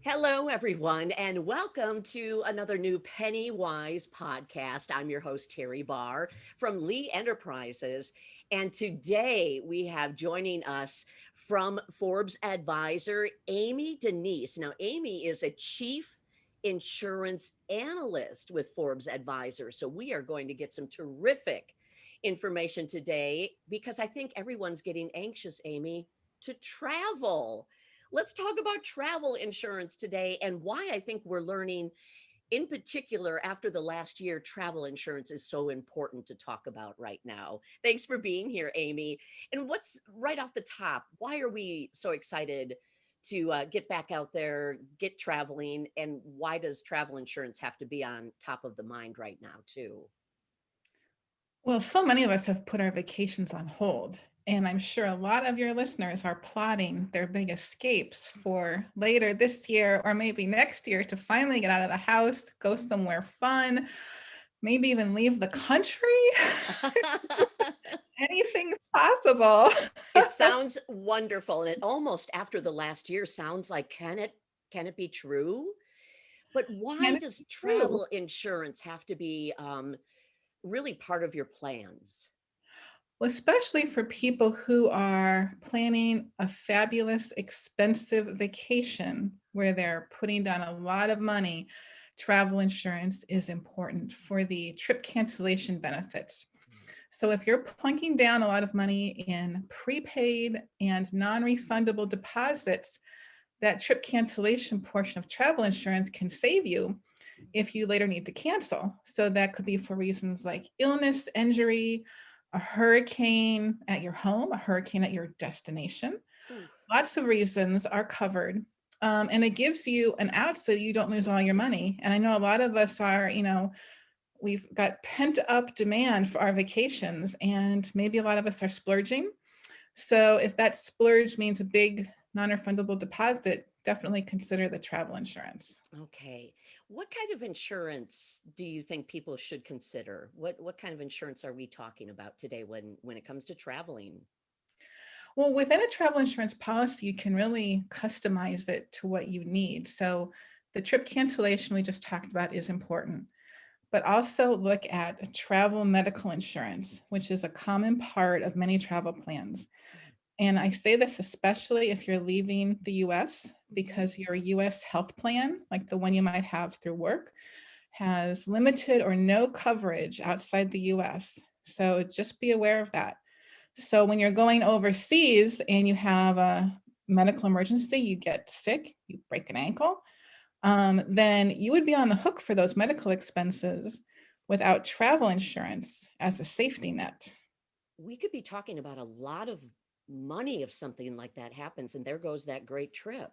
Hello, everyone, and welcome to another new PennyWise podcast. I'm your host, Teri Barr from Lee Enterprises. And today we have joining us from Forbes advisor, Amy Danise. Now, Amy is a chief insurance analyst with Forbes advisor. So we are going to get some terrific information today because I think everyone's getting anxious, Amy, to travel. Let's talk about travel insurance today and why I think we're learning, in particular, after the last year, travel insurance is so important to talk about right now. Thanks for being here, Amy. And what's right off the top? Why are we so excited to get back out there, get traveling? And why does travel insurance have to be on top of the mind right now, too? Well, so many of us have put our vacations on hold, and I'm sure a lot of your listeners are plotting their big escapes for later this year or maybe next year to finally get out of the house, go somewhere fun, maybe even leave the country. Anything possible. It sounds wonderful, and it almost after the last year sounds like can it be true? But why Can it does be true? travel insurance have to be really part of your plans? Well, especially for people who are planning a fabulous, expensive vacation where they're putting down a lot of money, travel insurance is important for the trip cancellation benefits. So, if you're plunking down a lot of money in prepaid and non refundable deposits, that trip cancellation portion of travel insurance can save you if you later need to cancel. So that could be for reasons like illness, injury, a hurricane at your home, a hurricane at your destination. Ooh, Lots of reasons are covered. And it gives you an out so you don't lose all your money. And I know a lot of us are, we've got pent up demand for our vacations, and maybe a lot of us are splurging. So if that splurge means a big non refundable deposit, definitely consider the travel insurance. okay. What kind of insurance do you think people should consider? What kind of insurance are we talking about today when it comes to traveling? Well, within a travel insurance policy, you can really customize it to what you need. So, the trip cancellation we just talked about is important, but also look at travel medical insurance, which is a common part of many travel plans. And I say this especially if you're leaving the US, Mm-hmm. because your US health plan, like the one you might have through work, has limited or no coverage outside the US. So just be aware of that. So when you're going overseas and you have a medical emergency, you get sick, you break an ankle, then you would be on the hook for those medical expenses without travel insurance as a safety net. We could be talking about a lot of money if something like that happens, and there goes that great trip.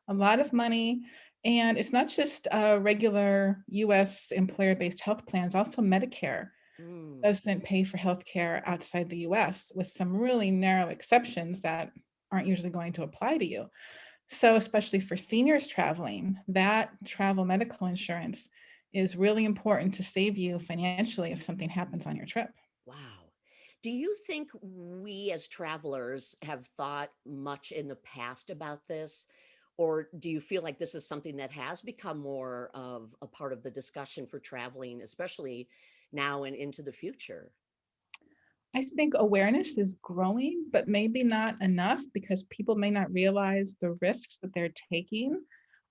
A lot of money. And it's not just regular US employer based health plans, also Medicare Mm. doesn't pay for healthcare outside the US, with some really narrow exceptions that aren't usually going to apply to you. So, especially for seniors traveling, that travel medical insurance is really important to save you financially if something happens on your trip. Wow. Do you think we as travelers have thought much in the past about this? Or do you feel like this is something that has become more of a part of the discussion for traveling, especially now and into the future? I think awareness is growing, but maybe not enough because people may not realize the risks that they're taking.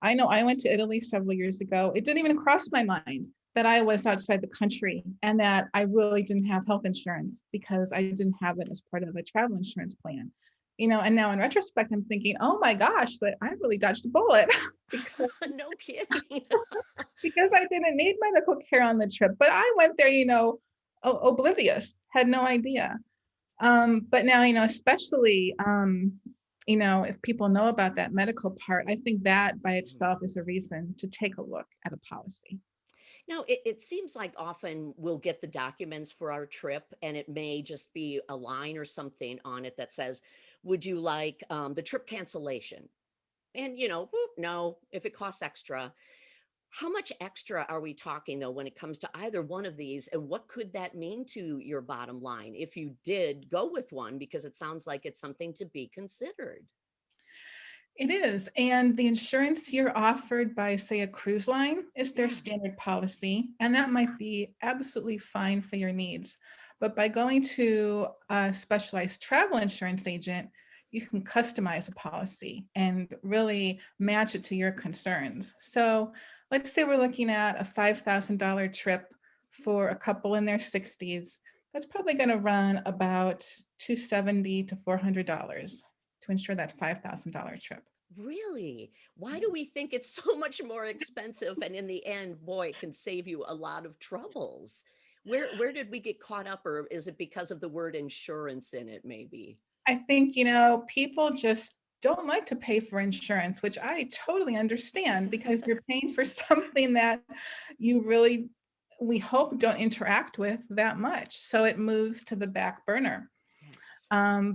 I know I went to Italy several years ago. It didn't even cross my mind that I was outside the country and that I really didn't have health insurance because I didn't have it as part of a travel insurance plan. And now in retrospect, I'm thinking, oh my gosh, that I really dodged a bullet because No kidding. I didn't need medical care on the trip. But I went there, oblivious, had no idea. But now, especially, if people know about that medical part, I think that by itself is a reason to take a look at a policy. Now, it seems like often we'll get the documents for our trip, and it may just be a line or something on it that says, would you like the trip cancellation? And, whoop, no, if it costs extra. How much extra are we talking, though, when it comes to either one of these? And what could that mean to your bottom line if you did go with one? Because it sounds like it's something to be considered. It is. And the insurance you're offered by, say, a cruise line is their Yeah. standard policy. And that might be absolutely fine for your needs. But by going to a specialized travel insurance agent, you can customize a policy and really match it to your concerns. So let's say we're looking at a $5,000 trip for a couple in their 60s. That's probably going to run about $270 to $400 to insure that $5,000 trip. Really? Why do we think it's so much more expensive and in the end, boy, it can save you a lot of troubles? Where did we get caught up, or is it because of the word insurance in it maybe? I think, people just don't like to pay for insurance, which I totally understand because you're paying for something that you really, we hope, don't interact with that much. So it moves to the back burner. Yes.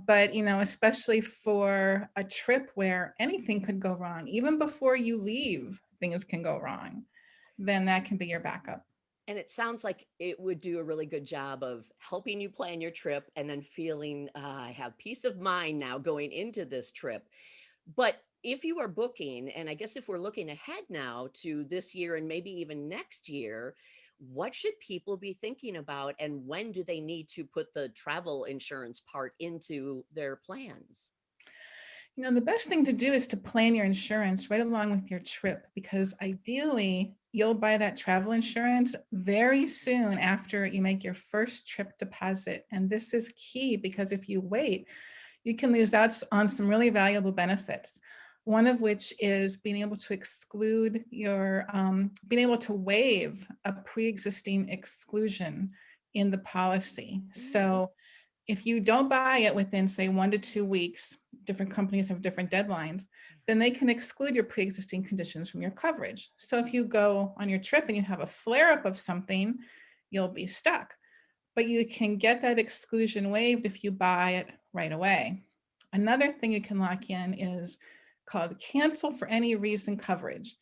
But, especially for a trip where anything could go wrong, even before you leave, things can go wrong, then that can be your backup. And it sounds like it would do a really good job of helping you plan your trip and then feeling, I have peace of mind now going into this trip. But if you are booking, and I guess if we're looking ahead now to this year and maybe even next year, what should people be thinking about and when do they need to put the travel insurance part into their plans? The best thing to do is to plan your insurance right along with your trip because ideally you'll buy that travel insurance very soon after you make your first trip deposit. And this is key because if you wait, you can lose out on some really valuable benefits. One of which is being able to being able to waive a pre-existing exclusion in the policy. Mm, So if you don't buy it within, say, 1 to 2 weeks, different companies have different deadlines, then they can exclude your pre-existing conditions from your coverage. So if you go on your trip and you have a flare-up of something, you'll be stuck. But you can get that exclusion waived if you buy it right away. Another thing you can lock in is called cancel for any reason coverage.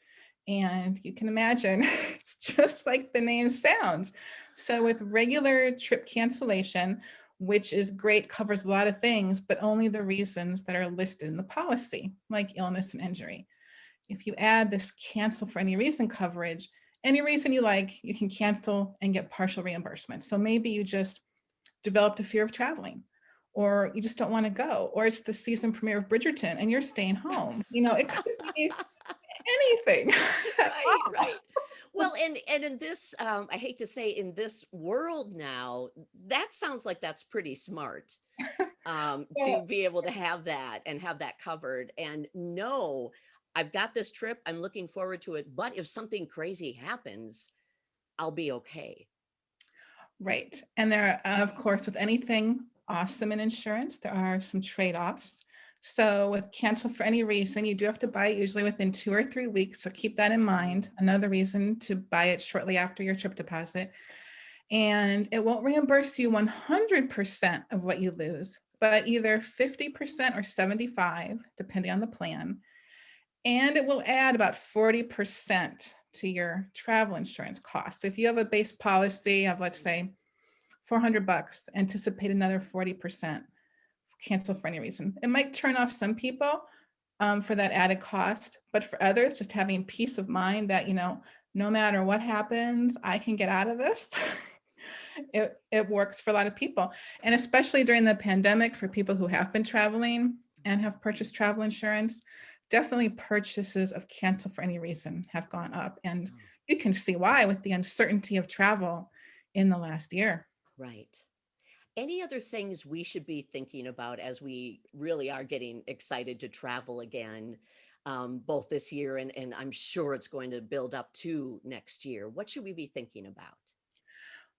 And you can imagine it's just like the name sounds. So with regular trip cancellation, which is great, covers a lot of things, but only the reasons that are listed in the policy, like illness and injury. If you add this cancel for any reason coverage, any reason you like, you can cancel and get partial reimbursement. So maybe you just developed a fear of traveling, or you just don't want to go, or it's the season premiere of Bridgerton and you're staying home. It could be anything at right, all. right. Well, and in this, I hate to say, in this world now, that sounds like that's pretty smart, to Well, be able to have that and have that covered and know I've got this trip, I'm looking forward to it, but if something crazy happens, I'll be okay. right. And there are, of course, with anything awesome in insurance, there are some trade-offs. So with cancel for any reason, you do have to buy it usually within 2 or 3 weeks. So keep that in Mm, mind. Another reason to buy it shortly after your trip deposit. And it won't reimburse you 100% of what you lose, but either 50% or 75, depending on the plan. And it will add about 40% to your travel insurance costs. If you have a base policy of, let's say, $400, anticipate another 40% cancel for any reason. It might turn off some people for that added cost, but for others, just having peace of mind that, no matter what happens, I can get out of this. It works for a lot of people. And especially during the pandemic, for people who have been traveling and have purchased travel insurance, definitely purchases of cancel for any reason have gone up. And oh, you can see why with the uncertainty of travel in the last year. right. Any other things we should be thinking about as we really are getting excited to travel again, both this year and I'm sure it's going to build up to next year? What should we be thinking about?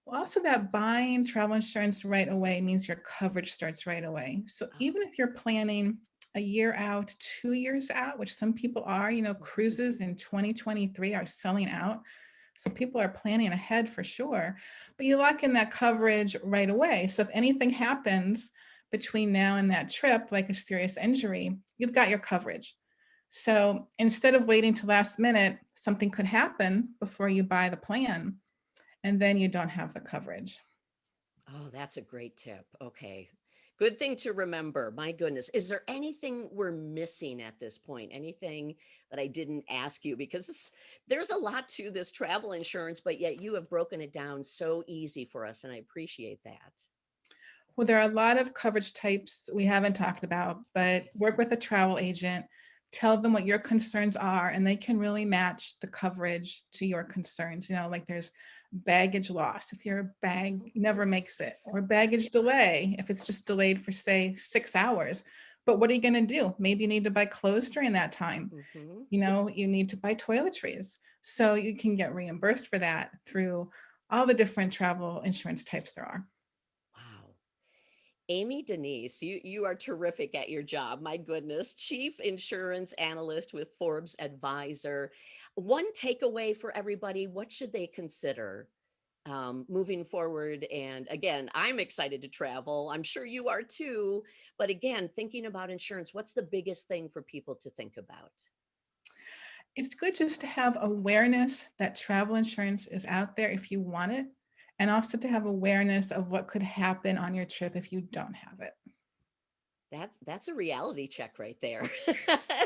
Well, also that buying travel insurance right away means your coverage starts right away. So Oh, even if you're planning a year out, 2 years out, which some people are, mhm. cruises in 2023 are selling out. So people are planning ahead for sure, but you lock in that coverage right away. So if anything happens between now and that trip, like a serious injury, you've got your coverage. So instead of waiting to last minute, something could happen before you buy the plan, and then you don't have the coverage. Oh, that's a great tip. Okay. Good thing to remember. My goodness. Is there anything we're missing at this point? Anything that I didn't ask you? Because there's a lot to this travel insurance, but yet you have broken it down so easy for us, and I appreciate that. Well, there are a lot of coverage types we haven't talked about, but work with a travel agent, tell them what your concerns are, and they can really match the coverage to your concerns. Like there's baggage loss if your bag Mhm. never makes it, or baggage delay if it's just delayed for, say, 6 hours. But what are you going to do? Maybe you need to buy clothes during that time. Mhm. You need to buy toiletries. So you can get reimbursed for that through all the different travel insurance types there are. Wow. Amy Danise, you are terrific at your job. My goodness, Chief Insurance Analyst with Forbes Advisor. One takeaway for everybody, what should they consider moving forward? And again, I'm excited to travel. I'm sure you are too. But again, thinking about insurance, what's the biggest thing for people to think about? It's good just to have awareness that travel insurance is out there if you want it, and also to have awareness of what could happen on your trip if you don't have it. That's a reality check right there.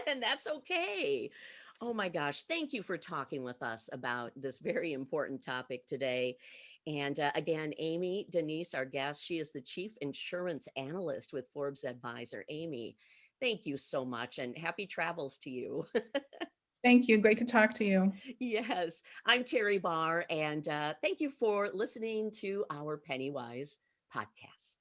And that's okay. Oh my gosh, thank you for talking with us about this very important topic today. And again, Amy Danise, our guest, she is the Chief Insurance Analyst with Forbes Advisor. Amy, thank you so much and happy travels to you. Thank you. Great to talk to you. Yes, I'm Teri Barr, and thank you for listening to our PennyWise podcast.